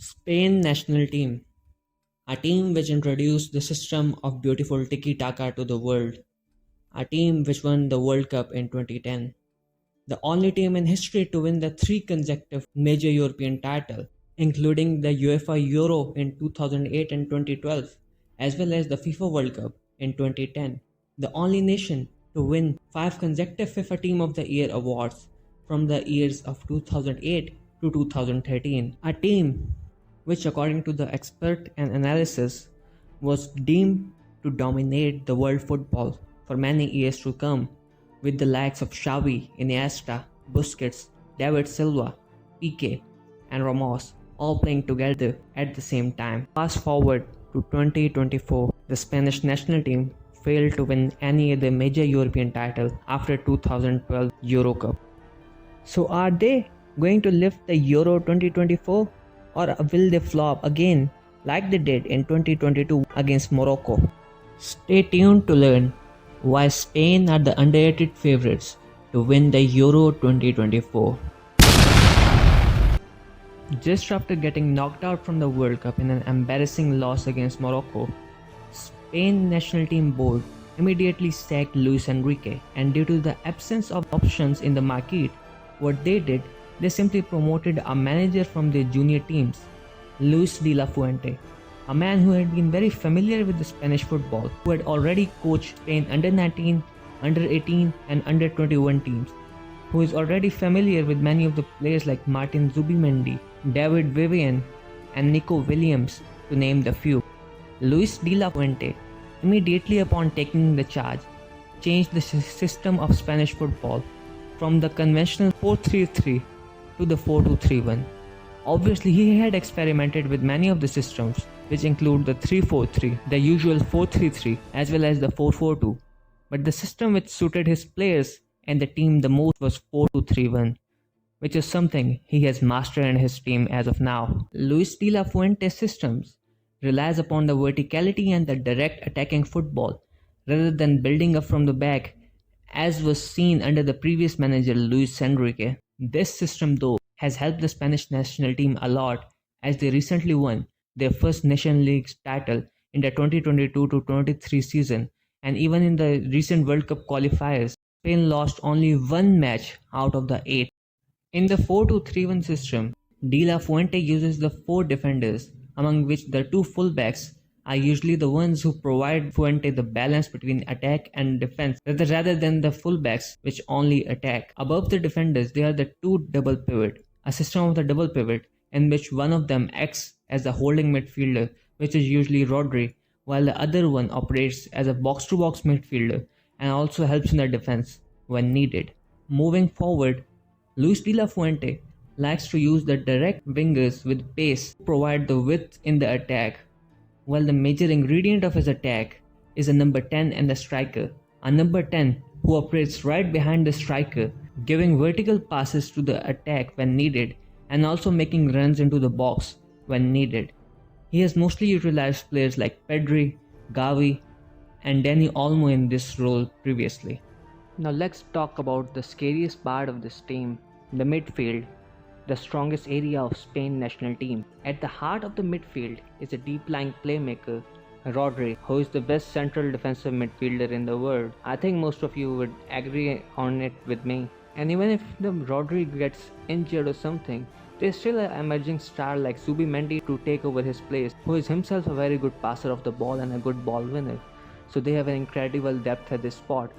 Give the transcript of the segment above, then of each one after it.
Spain national team, a team which introduced the system of beautiful tiki-taka to the world, a team which won the World Cup in 2010, the only team in history to win the three consecutive major European title, including the UEFA Euro in 2008 and 2012, as well as the FIFA World Cup in 2010, the only nation to win five consecutive FIFA Team of the Year awards from the years of 2008 to 2013, a team which, according to the expert and analysis, was deemed to dominate the world football for many years to come, with the likes of Xavi, Iniesta, Busquets, David Silva, Pique, and Ramos all playing together at the same time. Fast forward to 2024, the Spanish national team failed to win any other major European title after 2012 Euro Cup. So are they going to lift the Euro 2024, or will they flop again like they did in 2022 against Morocco? Stay tuned to learn why Spain are the underrated favorites to win the Euro 2024. Just after getting knocked out from the World Cup in an embarrassing loss against Morocco, Spain national team board immediately sacked Luis Enrique, and due to the absence of options in the market, what they did, they simply promoted a manager from their junior teams, Luis de la Fuente, a man who had been very familiar with the Spanish football, who had already coached Spain under 19, under 18 and under 21 teams, who is already familiar with many of the players like Martin Zubimendi, David Vivian and Nico Williams, to name the few. Luis de la Fuente, immediately upon taking the charge, changed the system of Spanish football from the conventional 4-3-3 to the 4-2-3-1. Obviously, he had experimented with many of the systems, which include the 3-4-3, the usual 4-3-3, as well as the 4-4-2. But the system which suited his players and the team the most was 4-2-3-1, which is something he has mastered in his team as of now. Luis de la Fuente's systems relies upon the verticality and the direct attacking football, rather than building up from the back, as was seen under the previous manager Luis Enrique. This system, though, has helped the Spanish national team a lot, as they recently won their first Nation League title in the 2022-23 season, and even in the recent World Cup qualifiers, Spain lost only one match out of the 8. In the 4-2-3-1 system, De La Fuente uses the 4 defenders, among which the 2 fullbacks are usually the ones who provide Fuente the balance between attack and defense, rather than the fullbacks which only attack. Above the defenders, there are the 2 double pivot, a system of the double pivot in which one of them acts as the holding midfielder, which is usually Rodri, while the other one operates as a box-to-box midfielder and also helps in the defense when needed. Moving forward, Luis de la Fuente likes to use the direct wingers with pace to provide the width in the attack, while the major ingredient of his attack is a number 10 and the striker, a number 10 who operates right behind the striker, giving vertical passes to the attack when needed and also making runs into the box when needed. He has mostly utilized players like Pedri, Gavi and Dani Olmo in this role previously. Now let's talk about the scariest part of this team, the midfield, the strongest area of Spain national team. At the heart of the midfield is a deep-lying playmaker, Rodri, who is the best central defensive midfielder in the world. I think most of you would agree on it with me. And even if the Rodri gets injured or something, there's still an emerging star like Zubimendi to take over his place, who is himself a very good passer of the ball and a good ball winner. So they have an incredible depth at this spot.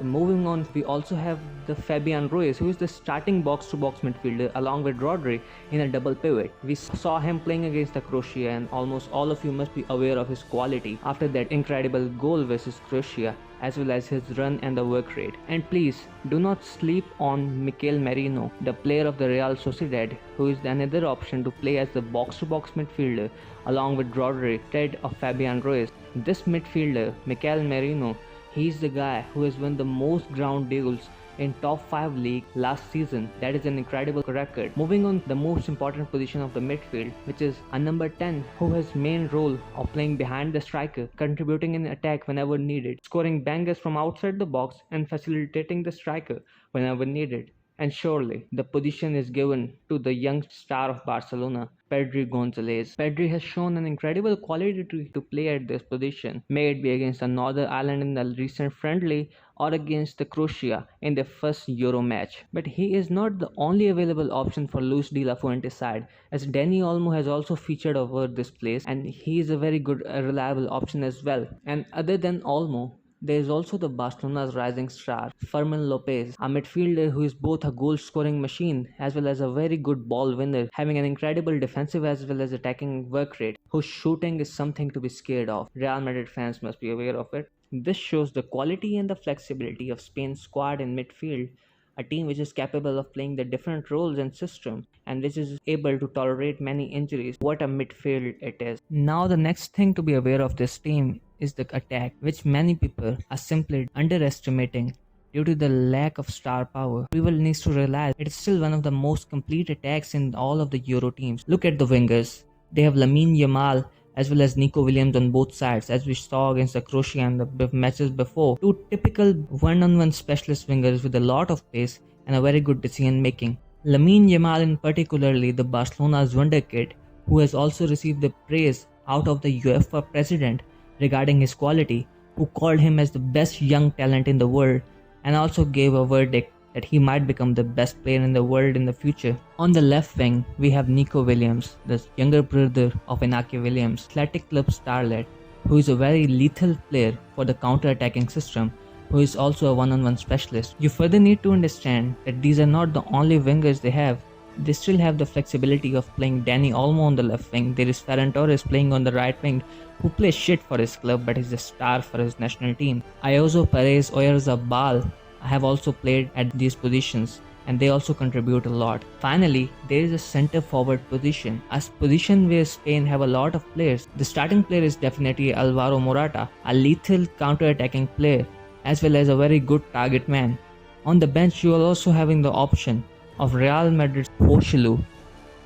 Moving on, we also have the Fabian Ruiz, who is the starting box-to-box midfielder along with Rodri in a double pivot. We saw him playing against the Croatia, and almost all of you must be aware of his quality after that incredible goal versus Croatia, as well as his run and the work rate. And please, do not sleep on Mikel Merino, the player of the Real Sociedad, who is another option to play as the box-to-box midfielder along with Rodri instead of Fabian Ruiz. This midfielder, Mikel Merino, he's the guy who has won the most ground duels in top 5 league last season. That is an incredible record. Moving on, the most important position of the midfield, which is a number 10 who has main role of playing behind the striker, contributing in attack whenever needed, scoring bangers from outside the box and facilitating the striker whenever needed. And surely, the position is given to the young star of Barcelona, Pedri Gonzalez. Pedri has shown an incredible quality to play at this position, may it be against the Northern Ireland in the recent friendly or against the Croatia in their first Euro match. But he is not the only available option for Luis de la Fuente's side, as Dani Olmo has also featured over this place, and he is a very good, reliable option as well. And other than Olmo, there is also the Barcelona's rising star, Fermin Lopez, a midfielder who is both a goal scoring machine as well as a very good ball winner, having an incredible defensive as well as attacking work rate, whose shooting is something to be scared of. Real Madrid fans must be aware of it. This shows the quality and the flexibility of Spain's squad in midfield, a team which is capable of playing the different roles and system and which is able to tolerate many injuries. What a midfield it is. Now the next thing to be aware of this team is the attack, which many people are simply underestimating due to the lack of star power. People needs to realize it is still one of the most complete attacks in all of the Euro teams. Look at the wingers. They have Lamine Yamal as well as Nico Williams on both sides, as we saw against the Croatia and the matches before. Two typical one-on-one specialist wingers with a lot of pace and a very good decision making. Lamine Yamal in particularly the Barcelona's wonderkid, who has also received the praise out of the UEFA president regarding his quality, who called him as the best young talent in the world and also gave a verdict that he might become the best player in the world in the future. On the left wing, we have Nico Williams, the younger brother of Inaki Williams, Athletic Club starlet, who is a very lethal player for the counter-attacking system, who is also a one-on-one specialist. You further need to understand that these are not the only wingers they have. They still have the flexibility of playing Dani Olmo on the left wing. There is Ferran Torres playing on the right wing, who plays shit for his club but is a star for his national team. Ayozo Perez, Oyarzabal have also played at these positions and they also contribute a lot. Finally, there is a center forward position, a position where Spain have a lot of players. The starting player is definitely Alvaro Morata, a lethal counter-attacking player as well as a very good target man. On the bench, you are also having the option of Real Madrid's Joselu,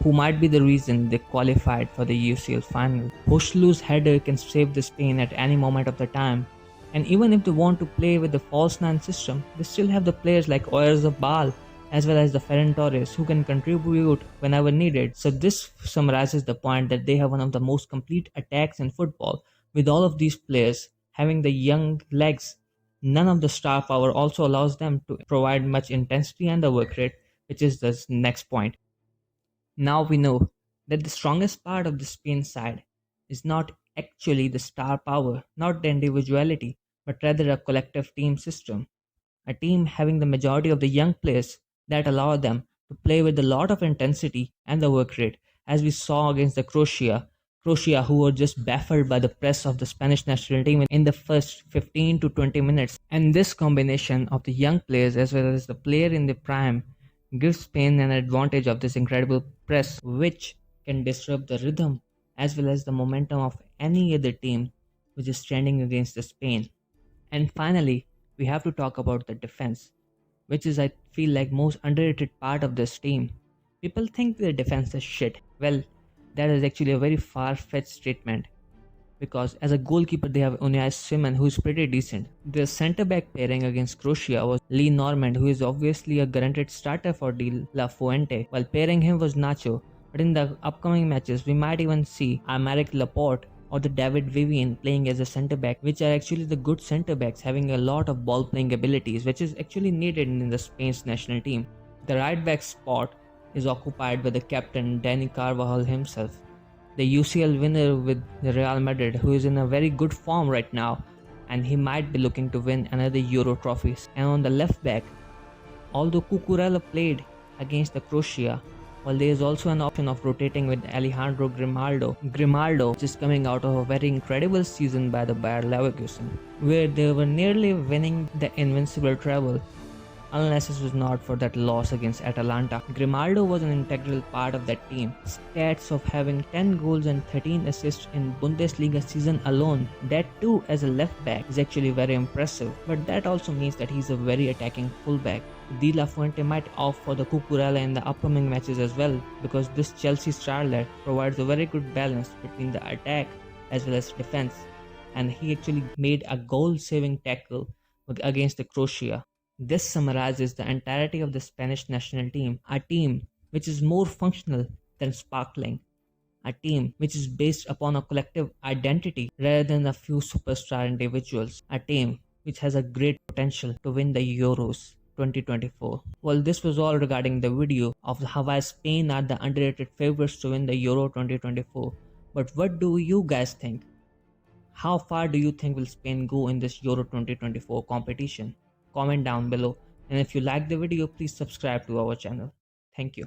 who might be the reason they qualified for the UCL final. Joselu's header can save the Spain at any moment of the time. And even if they want to play with the false nine system, they still have the players like Oyarzabal as well as the Ferran Torres who can contribute whenever needed. So this summarizes the point that they have one of the most complete attacks in football. With all of these players having the young legs, none of the star power also allows them to provide much intensity and the work rate, which is the next point. Now we know that the strongest part of the Spain side is not actually the star power, not the individuality, but rather a collective team system. A team having the majority of the young players that allow them to play with a lot of intensity and the work rate, as we saw against the Croatia, who were just baffled by the press of the Spanish national team in the first 15 to 20 minutes. And this combination of the young players as well as the player in the prime gives Spain an advantage of this incredible press, which can disrupt the rhythm as well as the momentum of any other team which is standing against the Spain. And finally, we have to talk about the defense, which is I feel like most underrated part of this team. People think the defense is shit. Well, that is actually a very far-fetched statement, because as a goalkeeper they have Unai Simon, who is pretty decent. Their centre-back pairing against Croatia was Lee Normand, who is obviously a guaranteed starter for De La Fuente, while pairing him was Nacho. But in the upcoming matches, we might even see Aymeric Laporte or the David Vivian playing as a centre-back, which are actually the good centre-backs having a lot of ball-playing abilities, which is actually needed in the Spain's national team. The right-back spot is occupied by the captain Dani Carvajal himself, the UCL winner with the Real Madrid, who is in a very good form right now, and he might be looking to win another Euro trophies. And on the left back, although Cucurella played against the Croatia, while there is also an option of rotating with Alejandro Grimaldo, which is coming out of a very incredible season by the Bayer Leverkusen, where they were nearly winning the invincible treble, unless it was not for that loss against Atalanta. Grimaldo was an integral part of that team. Stats of having 10 goals and 13 assists in Bundesliga season alone, that too as a left back, is actually very impressive. But that also means that he's a very attacking fullback. De La Fuente might opt for the Cucurella in the upcoming matches as well, because this Chelsea starlet provides a very good balance between the attack as well as defense, and he actually made a goal-saving tackle against the Croatia. This summarizes the entirety of the Spanish national team, a team which is more functional than sparkling, a team which is based upon a collective identity rather than a few superstar individuals, a team which has a great potential to win the Euros 2024. Well, this was all regarding the video of how Spain are the underrated favorites to win the Euro 2024. But what do you guys think? How far do you think will Spain go in this Euro 2024 competition? Comment down below, and if you like the video, please subscribe to our channel. Thank you.